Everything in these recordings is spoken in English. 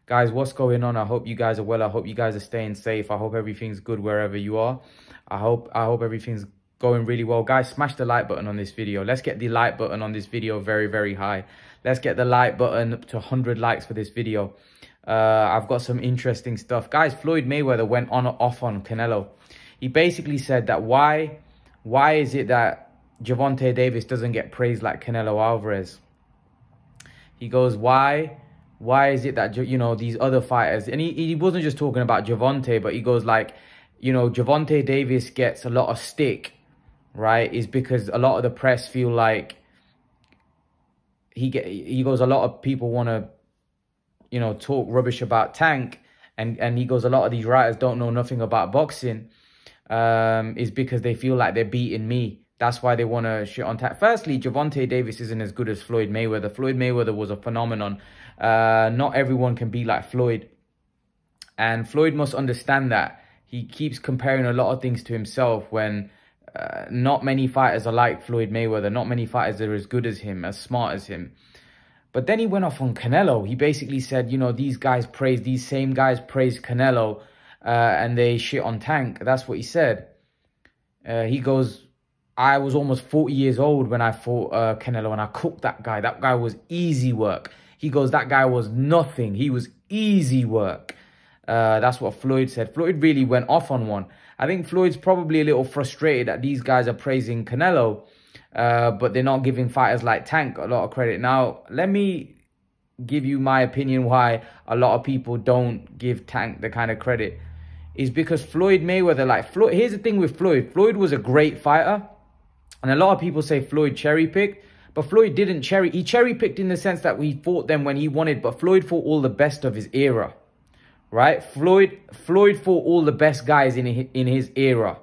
Guys, what's going on? I hope you guys are well. I hope you guys are staying safe. I hope everything's good wherever you are. I hope everything's going really well. Guys, smash the like button on this video. Let's get the like button on this video very, very high. Let's get the like button up to 100 likes for this video. I've got some interesting stuff. Guys, Floyd Mayweather went off on Canelo. He basically said that why is it that Gervonta Davis doesn't get praised like Canelo Alvarez? He goes, why is it that, you know, these other fighters, and he wasn't just talking about Gervonta, but he goes like, you know, Gervonta Davis gets a lot of stick, right? Is because a lot of the press feel like he goes, a lot of people want to, you know, talk rubbish about Tank, and he goes, a lot of these writers don't know nothing about boxing, is because they feel like they're beating me. That's why they want to shit on Tank. Firstly, Gervonta Davis isn't as good as Floyd Mayweather. Floyd Mayweather was a phenomenon. Not everyone can be like Floyd. And Floyd must understand that. He keeps comparing a lot of things to himself when not many fighters are like Floyd Mayweather. Not many fighters are as good as him, as smart as him. But then he went off on Canelo. He basically said, you know, these same guys praise Canelo and they shit on Tank. That's what he said. He goes, I was almost 40 years old when I fought Canelo, and I cooked that guy. That guy was easy work. He goes, that guy was nothing. He was easy work. That's what Floyd said. Floyd really went off on one. I think Floyd's probably a little frustrated that these guys are praising Canelo, but they're not giving fighters like Tank a lot of credit. Now, let me give you my opinion why a lot of people don't give Tank the kind of credit. Is because Floyd Mayweather, like Floyd, here's the thing with Floyd. Floyd was a great fighter. And a lot of people say Floyd cherry-picked, but Floyd didn't he cherry-picked in the sense that he fought them when he wanted, but Floyd fought all the best of his era, right? Floyd fought all the best guys in his era.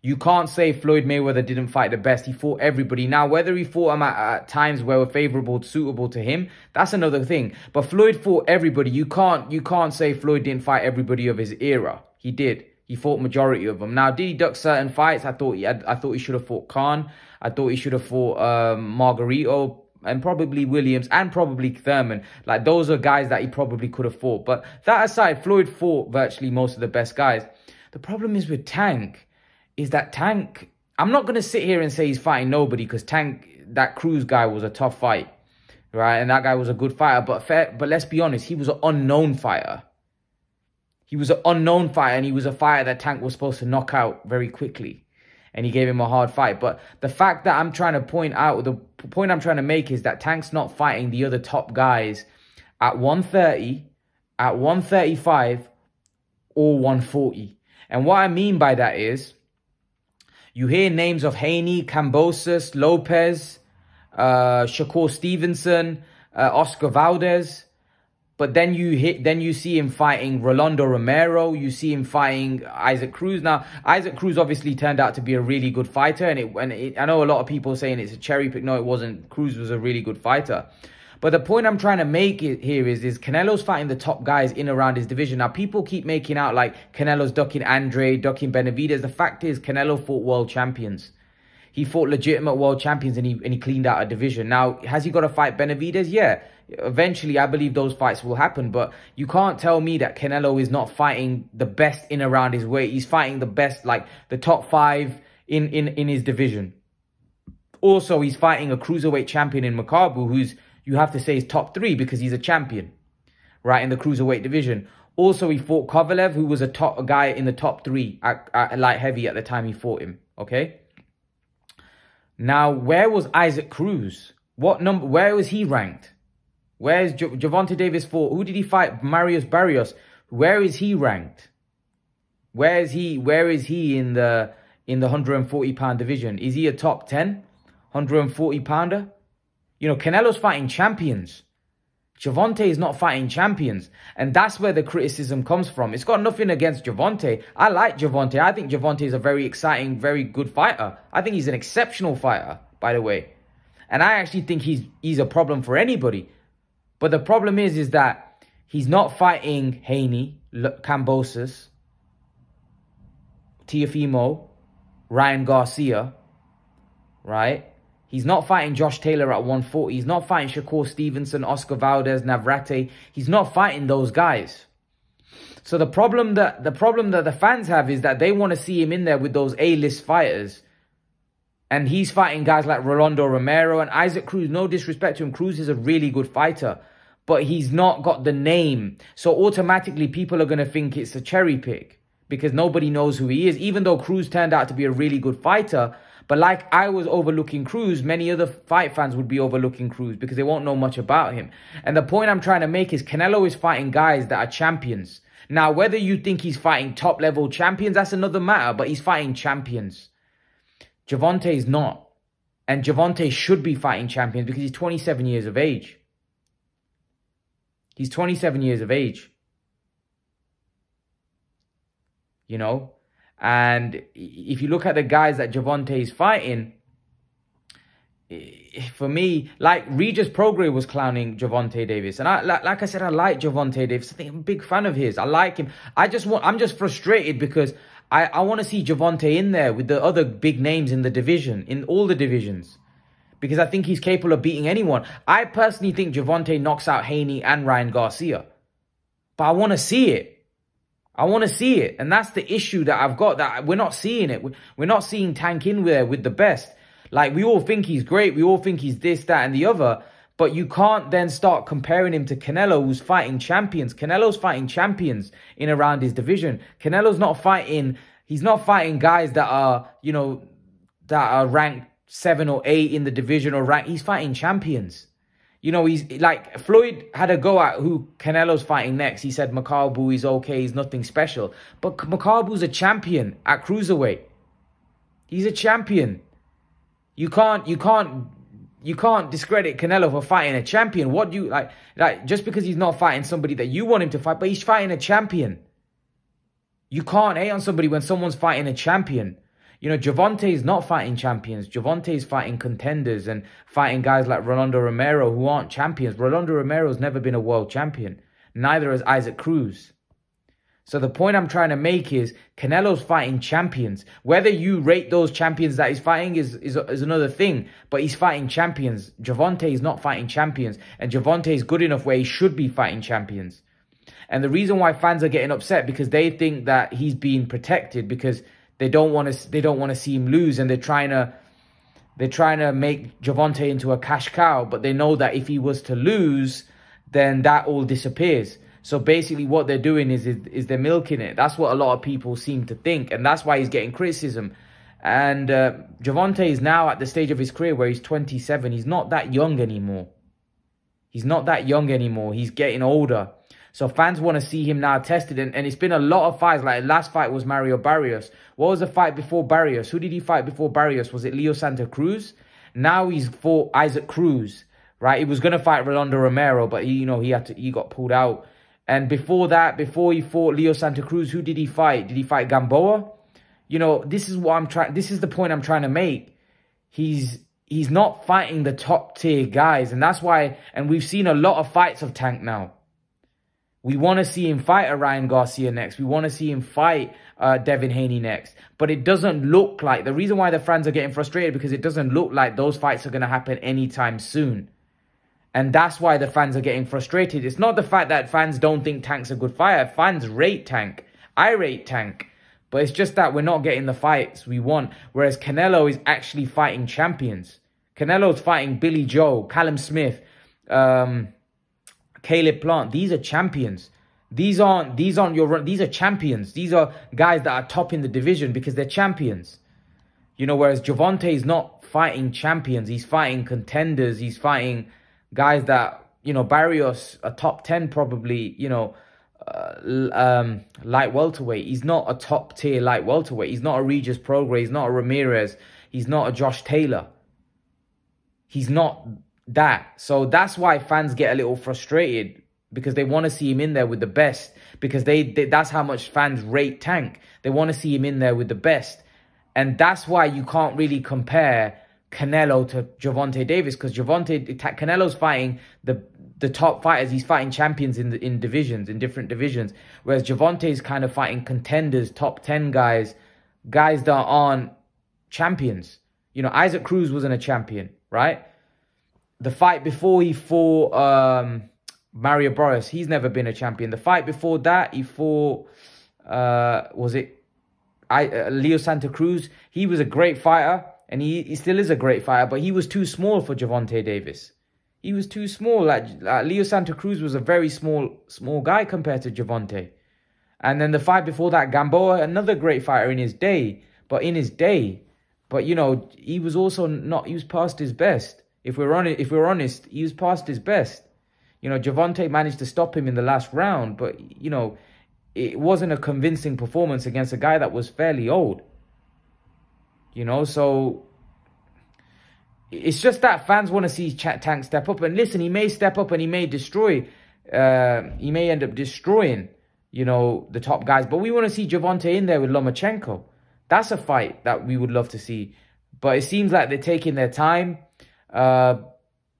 You can't say Floyd Mayweather didn't fight the best. He fought everybody. Now, whether he fought them at times where were favorable, suitable to him, that's another thing. But Floyd fought everybody. You can't say Floyd didn't fight everybody of his era. He did. He fought majority of them. Now, did he duck certain fights? I thought he should have fought Khan. I thought he should have fought Margarito and probably Williams and probably Thurman. Like, those are guys that he probably could have fought. But that aside, Floyd fought virtually most of the best guys. The problem is with Tank, is that Tank, I'm not going to sit here and say he's fighting nobody, because Tank, that Cruz guy was a tough fight, right? And that guy was a good fighter. But let's be honest, he was an unknown fighter. He was an unknown fighter, and he was a fighter that Tank was supposed to knock out very quickly. And he gave him a hard fight. But the fact that I'm trying to point out, the point I'm trying to make is that Tank's not fighting the other top guys at 130, at 135, or 140. And what I mean by that is, you hear names of Haney, Kambosos, Lopez, Shakur Stevenson, Oscar Valdez. But then you see him fighting Rolando Romero. You see him fighting Isaac Cruz. Now, Isaac Cruz obviously turned out to be a really good fighter. And I know a lot of people saying it's a cherry pick. No, it wasn't. Cruz was a really good fighter. But the point I'm trying to make here is Canelo's fighting the top guys in around his division. Now, people keep making out like Canelo's ducking Andre, ducking Benavidez. The fact is, Canelo fought world champions. He fought legitimate world champions, and he cleaned out a division. Now, has he got to fight Benavidez? Yeah. Eventually, I believe those fights will happen. But you can't tell me that Canelo is not fighting the best in around his weight. He's fighting the best, like the top 5 in his division. Also, he's fighting a cruiserweight champion in Makabu, who's, you have to say, is top 3 because he's a champion, right, in the cruiserweight division. Also, he fought Kovalev, who was a guy in the top 3 at light heavy at the time he fought him, okay? Now, where was Isaac Cruz? What number? Where was he ranked? Where's Gervonta Davis fought? Who did he fight? Marius Barrios. Where is he ranked? Where is he in the 140-pound division? Is he a top 10 140-pounder? You know, Canelo's fighting champions. Gervonta is not fighting champions. And that's where the criticism comes from. It's got nothing against Gervonta. I like Gervonta. I think Gervonta is a very exciting, very good fighter. I think he's an exceptional fighter, by the way. And I actually think he's a problem for anybody. But the problem is that he's not fighting Haney, Kambosos, Teofimo, Ryan Garcia, right? He's not fighting Josh Taylor at 140. He's not fighting Shakur Stevenson, Oscar Valdez, Navarrete. He's not fighting those guys. So the problem that the fans have is that they want to see him in there with those A-list fighters. And he's fighting guys like Rolando Romero and Isaac Cruz. No disrespect to him. Cruz is a really good fighter. But he's not got the name. So automatically people are going to think it's a cherry pick. Because nobody knows who he is. Even though Cruz turned out to be a really good fighter. But like I was overlooking Cruz, many other fight fans would be overlooking Cruz. Because they won't know much about him. And the point I'm trying to make is Canelo is fighting guys that are champions. Now, whether you think he's fighting top-level champions, that's another matter. But he's fighting champions. Gervonta is not. And Gervonta should be fighting champions because he's 27 years of age. He's 27 years of age. You know? And if you look at the guys that Gervonta is fighting, for me, like Regis Prograis was clowning Gervonta Davis. And like I said, I like Gervonta Davis. I think I'm a big fan of his. I like him. I'm just frustrated because I want to see Gervonta in there with the other big names in the division, in all the divisions. Because I think he's capable of beating anyone. I personally think Gervonta knocks out Haney and Ryan Garcia. But I want to see it. I want to see it. And that's the issue that I've got, that we're not seeing it. We're not seeing Tank in there with the best. Like, we all think he's great. We all think he's this, that, and the other. But you can't then start comparing him to Canelo, who's fighting champions. Canelo's fighting champions in around his division. Canelo's not fighting... He's not fighting guys that are, you know, that are ranked 7 or 8 in the division or ranked. He's fighting champions. You know, he's like, Floyd had a go at who Canelo's fighting next. He said Makabu is okay. He's nothing special. But Makabu's a champion at cruiserweight. He's a champion. You can't discredit Canelo for fighting a champion. What do you like just because he's not fighting somebody that you want him to fight, but he's fighting a champion. You can't hate on somebody when someone's fighting a champion. You know, Gervonta is not fighting champions. Gervonta is fighting contenders and fighting guys like Rolando Romero who aren't champions. Rolando Romero's never been a world champion. Neither has Isaac Cruz. So the point I'm trying to make is Canelo's fighting champions. Whether you rate those champions that he's fighting is another thing. But he's fighting champions. Gervonta is not fighting champions. And Gervonta is good enough where he should be fighting champions. And the reason why fans are getting upset because they think that he's being protected because they don't want to see him lose, and they're trying to make Gervonta into a cash cow, but they know that if he was to lose, then that all disappears. So basically what they're doing is they're milking it. That's what a lot of people seem to think, and that's why he's getting criticism. And Gervonta is now at the stage of his career where he's 27. He's not that young anymore. He's not that young anymore. He's getting older. So fans want to see him now tested. And it's been a lot of fights. Like, last fight was Mario Barrios. What was the fight before Barrios? Who did he fight before Barrios? Was it Leo Santa Cruz? Now he's fought Isaac Cruz, right? He was going to fight Rolando Romero, but he got pulled out. And before that, before he fought Leo Santa Cruz, who did he fight? Did he fight Gamboa? You know, this is the point I'm trying to make. He's not fighting the top tier guys. And that's why, and we've seen a lot of fights of Tank now. We want to see him fight Ryan Garcia next. We want to see him fight Devin Haney next. But it doesn't look like... The reason why the fans are getting frustrated because it doesn't look like those fights are going to happen anytime soon. And that's why the fans are getting frustrated. It's not the fact that fans don't think Tank's a good fighter. Fans rate Tank. I rate Tank. But it's just that we're not getting the fights we want. Whereas Canelo is actually fighting champions. Canelo's fighting Billy Joe, Callum Smith, Caleb Plant. These are champions. These are champions. These are guys that are top in the division because they're champions. You know, whereas Gervonta is not fighting champions. He's fighting contenders. He's fighting guys that, you know, Barrios, a top 10 probably, you know, light welterweight. He's not a top tier light welterweight. He's not a Regis Prograis. He's not a Ramirez. He's not a Josh Taylor. He's not that. So that's why fans get a little frustrated because they want to see him in there with the best, because that's how much fans rate Tank. They want to see him in there with the best. And that's why you can't really compare Canelo to Gervonta Davis, because Canelo's fighting the top fighters. He's fighting champions in divisions, in different divisions, whereas Gervonta is kind of fighting contenders, top 10 guys that aren't champions. You know, Isaac Cruz wasn't a champion, right? The fight before he fought Mario Boris, he's never been a champion. The fight before that, he fought, was it Leo Santa Cruz? He was a great fighter, and he still is a great fighter, but he was too small for Gervonta Davis. He was too small. Like Leo Santa Cruz was a very small guy compared to Gervonta. And then the fight before that, Gamboa, another great fighter in his day. But you know, he was also not, he was past his best. If we're honest, he was past his best. You know, Gervonta managed to stop him in the last round, but, you know, it wasn't a convincing performance against a guy that was fairly old. You know, so it's just that fans want to see Tank step up. And listen, he may step up and he may destroy, he may end up destroying, you know, the top guys. But we want to see Gervonta in there with Lomachenko. That's a fight that we would love to see. But it seems like they're taking their time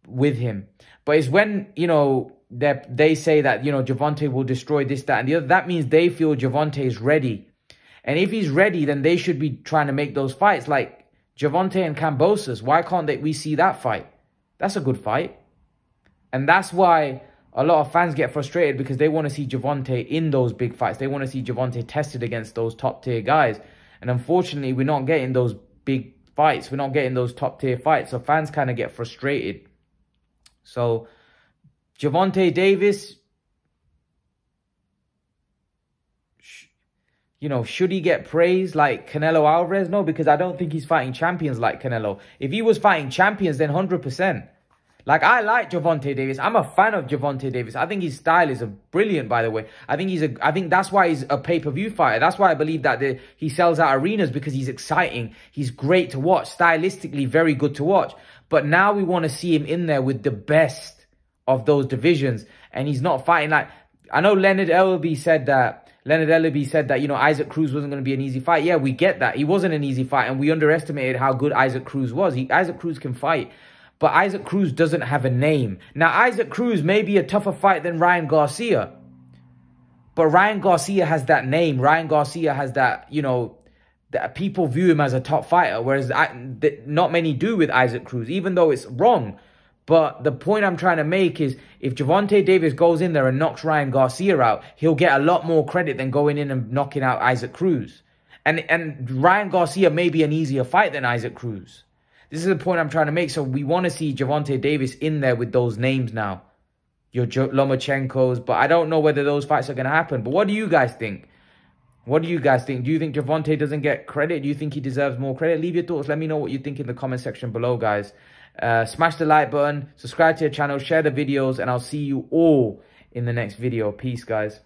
with him. But it's when, you know, they say that, you know, Gervonta will destroy this, that, and the other. That means they feel Gervonta is ready. And if he's ready, then they should be trying to make those fights. Like Gervonta and Kambosos, why can't we see that fight? That's a good fight. And that's why a lot of fans get frustrated, because they want to see Gervonta in those big fights. They want to see Gervonta tested against those top-tier guys. And unfortunately, we're not getting those big fights. We're not getting those top-tier fights. So fans kind of get frustrated. So Gervonta Davis, you know, should he get praise like Canelo Alvarez? No, because I don't think he's fighting champions like Canelo. If he was fighting champions, then 100%. Like, I like Gervonta Davis. I'm a fan of Gervonta Davis. I think his style is brilliant, by the way. I think that's why he's a pay-per-view fighter. That's why I believe that he sells out arenas, because he's exciting. He's great to watch. Stylistically, very good to watch. But now we want to see him in there with the best of those divisions. And he's not fighting like... I know Leonard Ellerby said that, you know, Isaac Cruz wasn't going to be an easy fight. Yeah, we get that. He wasn't an easy fight, and we underestimated how good Isaac Cruz was. Isaac Cruz can fight. But Isaac Cruz doesn't have a name. Now, Isaac Cruz may be a tougher fight than Ryan Garcia. But Ryan Garcia has that name. Ryan Garcia has that, you know, that people view him as a top fighter. Whereas not many do with Isaac Cruz, even though it's wrong. But the point I'm trying to make is, if Gervonta Davis goes in there and knocks Ryan Garcia out, he'll get a lot more credit than going in and knocking out Isaac Cruz. And Ryan Garcia may be an easier fight than Isaac Cruz. This is the point I'm trying to make. So we want to see Gervonta Davis in there with those names now. Your Lomachenkos. But I don't know whether those fights are going to happen. But what do you guys think? What do you guys think? Do you think Gervonta doesn't get credit? Do you think he deserves more credit? Leave your thoughts. Let me know what you think in the comment section below, guys. Smash the like button. Subscribe to the channel. Share the videos. And I'll see you all in the next video. Peace, guys.